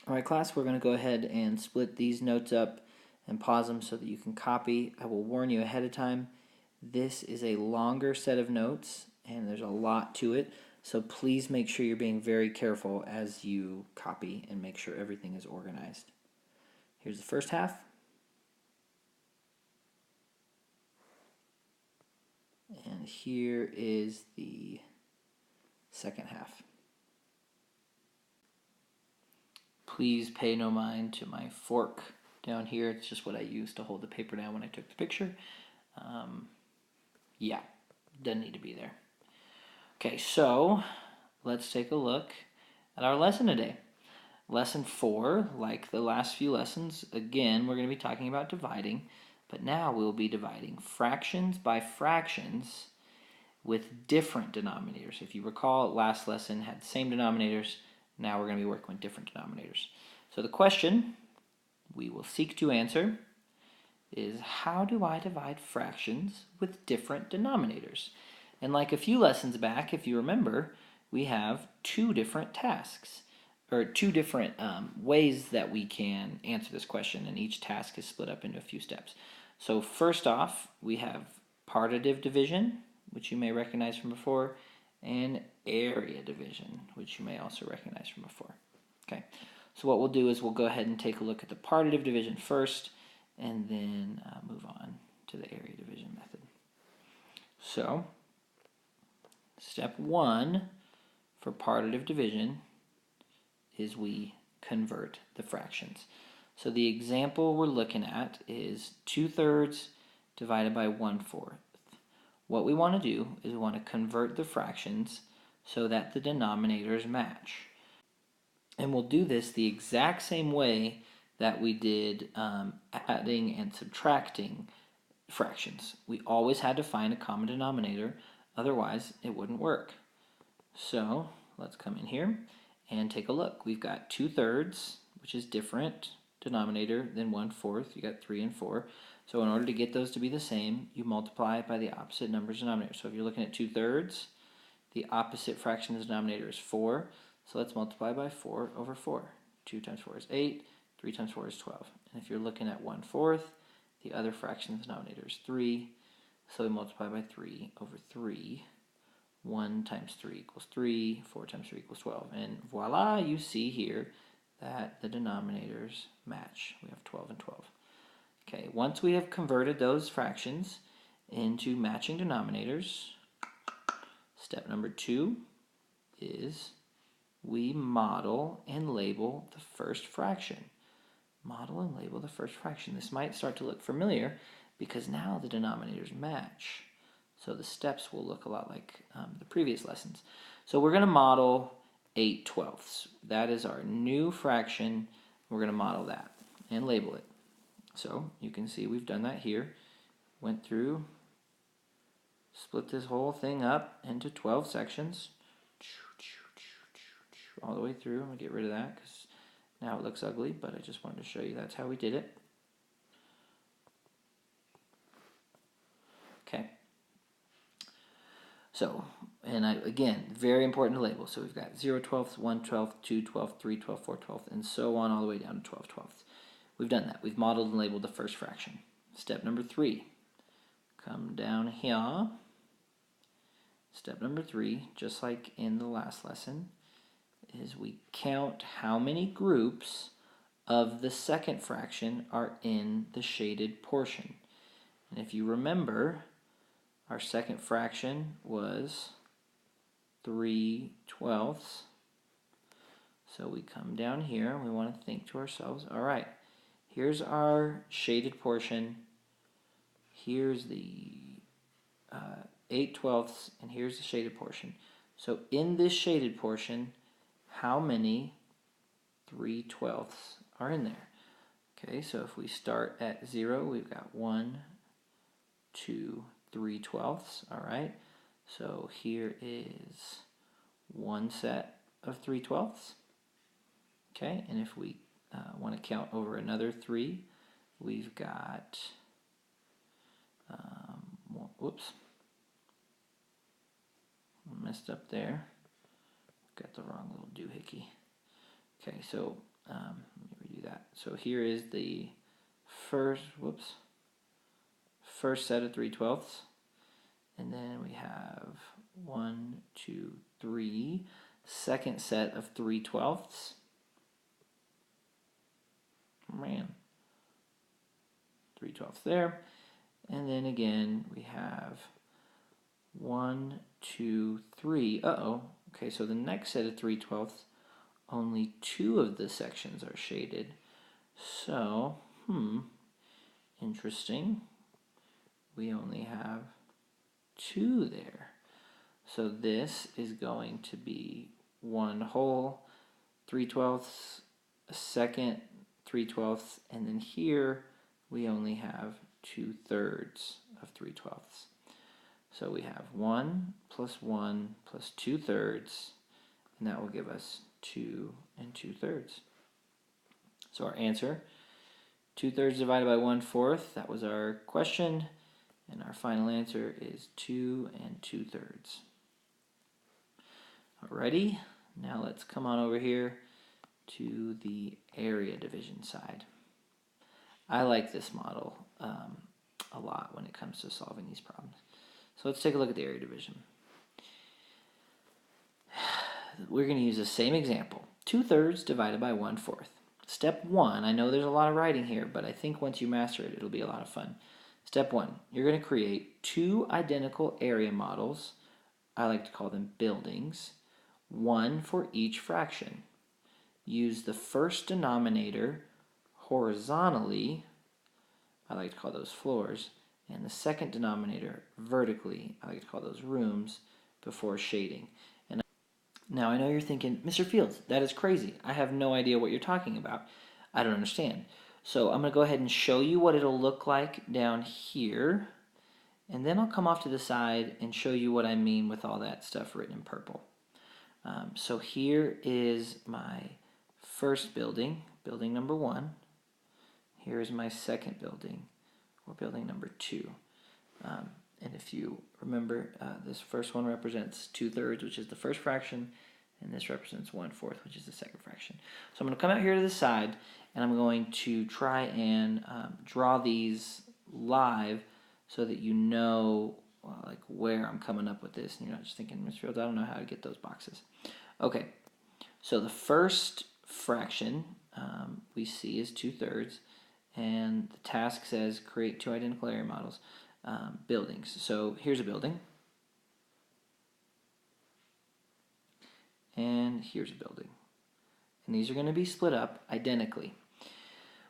All right, class, we're going to go ahead and split these notes up and pause them so that you can copy. I will warn you ahead of time, this is a longer set of notes and there's a lot to it, so please make sure you're being very careful as you copy and make sure everything is organized. Here's the first half. And here is the second half. Please pay no mind to my fork down here. It's just what I used to hold the paper down when I took the picture. Yeah, doesn't need to be there. Okay, so let's take a look at our lesson today. Lesson 4, like the last few lessons, again, we're going to be talking about dividing, but now we'll be dividing fractions by fractions with different denominators. If you recall, last lesson had the same denominators. Now we're going to be working with different denominators. So the question we will seek to answer is, how do I divide fractions with different denominators? And like a few lessons back, if you remember, we have two different tasks, or two different ways that we can answer this question, and each task is split up into a few steps. So first off, we have partitive division, which you may recognize from before, and area division, which you may also recognize from before. Okay, so what we'll do is we'll go ahead and take a look at the partitive division first, and then move on to the area division method. So, step 1 for partitive division is we convert the fractions. So the example we're looking at is 2/3 divided by 1/4. What we want to do is we want to convert the fractions so that the denominators match. And we'll do this the exact same way that we did adding and subtracting fractions. We always had to find a common denominator, otherwise it wouldn't work. So let's come in here and take a look. We've got 2/3, which is different denominator than 1/4. You got 3 and 4. So in order to get those to be the same, you multiply it by the opposite numbers denominator. So if you're looking at 2/3, the opposite fraction of the denominator is 4. So let's multiply by 4 over 4. 2 times 4 is 8. 3 times 4 is 12. And if you're looking at 1/4, the other fraction of the denominator is 3. So we multiply by 3 over 3. 1 times 3 equals 3. 4 times 3 equals 12. And voila, you see here that the denominators match. We have 12 and 12. Okay, once we have converted those fractions into matching denominators, step number 2 is we model and label the first fraction. Model and label the first fraction. This might start to look familiar because now the denominators match. So the steps will look a lot like the previous lessons. So we're going to model 8/12. That is our new fraction. We're going to model that and label it. So you can see we've done that here. Went through, split this whole thing up into 12 sections. All the way through. I'm going to get rid of that because now it looks ugly, but I just wanted to show you that's how we did it. Okay. So, and again, very important to label. So we've got 0/12, 1/12, 2/12, 3/12, 4/12, and so on all the way down to 12/12. We've done that. We've modeled and labeled the first fraction. Step number 3. Come down here. Step number 3, just like in the last lesson, is we count how many groups of the second fraction are in the shaded portion. And if you remember, our second fraction was 3/12. So we come down here and we want to think to ourselves, all right, here's our shaded portion. Here's the 8/12, and here's the shaded portion. So in this shaded portion, how many 3/12 are in there? Okay, so if we start at 0, we've got 1, 2, 3/12. All right, so here is one set of 3/12. Okay, and if we want to count over another 3, we've got, whoops, messed up there. Got the wrong little doohickey. Okay, so Let me redo that. So here is the first set of 3/12, and then we have 1, 2, 3, second set of 3/12. Man, 3/12 there, and then again we have 1, 2, 3. Okay, so the next set of 3/12, only 2 of the sections are shaded. So, interesting. We only have 2 there. So this is going to be 1 whole 3/12, a second 3/12, and then here we only have 2/3 of 3/12. So we have 1 plus 1 plus 2/3, and that will give us 2 and 2/3. So our answer, 2/3 divided by 1/4, that was our question, and our final answer is 2 and 2/3. Alrighty, now let's come on over here to the area division side. I like this model a lot when it comes to solving these problems. So let's take a look at the area division. We're going to use the same example. 2/3 divided by 1/4. Step 1, I know there's a lot of writing here, but I think once you master it, it'll be a lot of fun. Step 1, you're going to create 2 identical area models. I like to call them buildings. 1 for each fraction. Use the first denominator horizontally, I like to call those floors, and the second denominator vertically, I like to call those rooms, before shading. And now I know you're thinking, Mr. Fields, that is crazy. I have no idea what you're talking about. I don't understand. So I'm going to go ahead and show you what it'll look like down here, and then I'll come off to the side and show you what I mean with all that stuff written in purple. So here is my first building, building number 1. Here is my second building, or building number 2. And if you remember, this first one represents 2/3, which is the first fraction, and this represents 1/4, which is the second fraction. So I'm going to come out here to the side, and I'm going to try and draw these live so that you know like where I'm coming up with this, and you're not just thinking, Mr. Fields, I don't know how to get those boxes. Okay, so the first fraction we see is 2/3, and the task says create 2 identical area models, buildings. So here's a building, and here's a building, and these are going to be split up identically.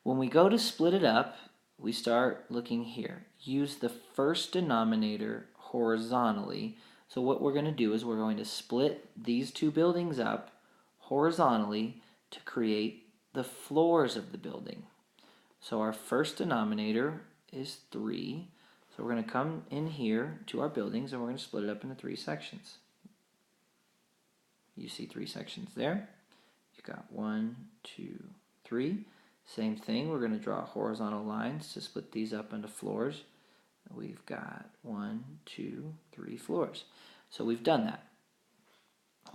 When we go to split it up, we start looking here. Use the first denominator horizontally. So what we're going to do is we're going to split these 2 buildings up horizontally to create the floors of the building. So our first denominator is 3. So we're going to come in here to our buildings, and we're going to split it up into 3 sections. You see 3 sections there. You've got 1, 2, 3. Same thing, we're going to draw horizontal lines to split these up into floors. We've got 1, 2, 3 floors. So we've done that.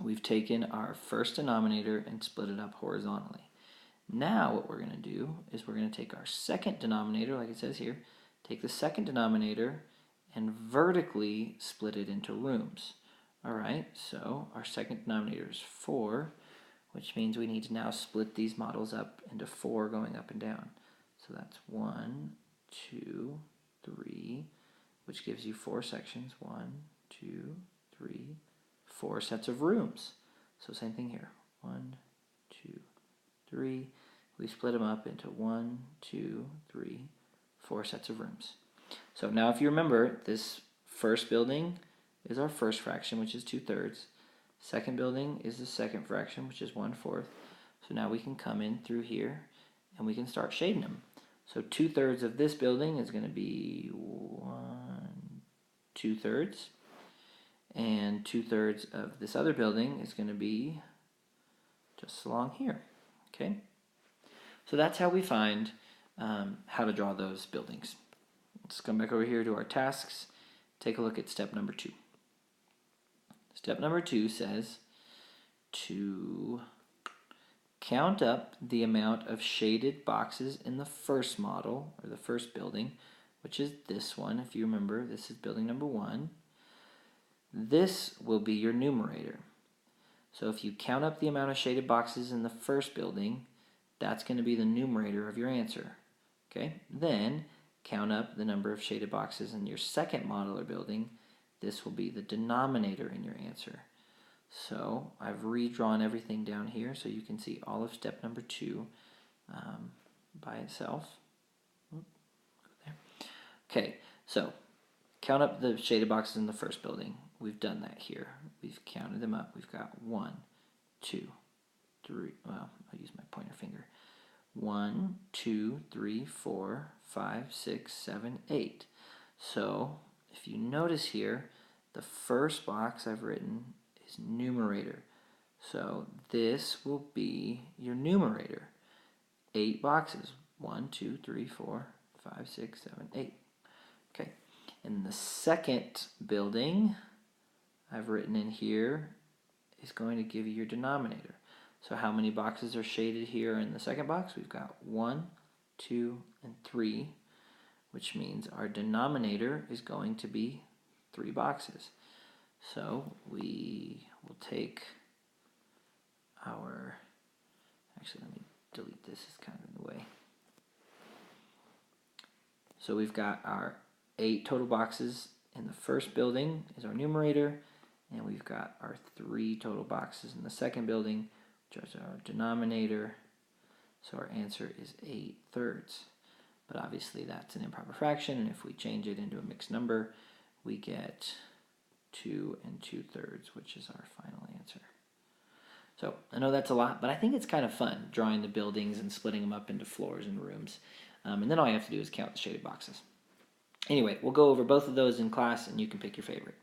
We've taken our first denominator and split it up horizontally. Now what we're going to do is we're going to take our second denominator, like it says here, take the second denominator and vertically split it into rooms. Alright, so our second denominator is 4, which means we need to now split these models up into 4 going up and down. So that's 1, 2, 3, which gives you 4 sections. 1, 2, 3, 4 sets of rooms. So same thing here. 1, 2, 3. We split them up into 1, 2, 3, 4 sets of rooms. So now if you remember, this first building is our first fraction, which is 2/3. Second building is the second fraction, which is 1/4. So now we can come in through here and we can start shading them. So 2/3 of this building is going to be 1, 2/3. And 2/3 of this other building is going to be just along here. Okay? So that's how we find how to draw those buildings. Let's come back over here to our tasks. Take a look at step number 2. Step number 2 says to count up the amount of shaded boxes in the first model, or the first building, which is this one. If you remember, this is building number 1. This will be your numerator. So if you count up the amount of shaded boxes in the first building, that's going to be the numerator of your answer. Okay? Then count up the number of shaded boxes in your second model or building. This will be the denominator in your answer. So I've redrawn everything down here so you can see all of step number 2 by itself. Okay, so count up the shaded boxes in the first building. We've done that here. We've counted them up. We've got 1, 2, 3. Well, I'll use my pointer finger. 1, 2, 3, 4, 5, 6, 7, 8. So if you notice here, the first box I've written is numerator. So this will be your numerator. 8 boxes. 1, 2, 3, 4, 5, 6, 7, 8. Okay. And the second building I've written in here is going to give you your denominator. So how many boxes are shaded here in the second box? We've got 1, 2, and 3, which means our denominator is going to be 3 boxes. So we will take our, actually let me delete this, it's kind of in the way. So we've got our 8 total boxes in the first building is our numerator, and we've got our 3 total boxes in the second building, which is our denominator. So our answer is 8/3. But obviously that's an improper fraction, and if we change it into a mixed number, we get 2 2/3, which is our final answer. So I know that's a lot, but I think it's kind of fun drawing the buildings and splitting them up into floors and rooms. And then all you have to do is count the shaded boxes. Anyway, we'll go over both of those in class, and you can pick your favorite.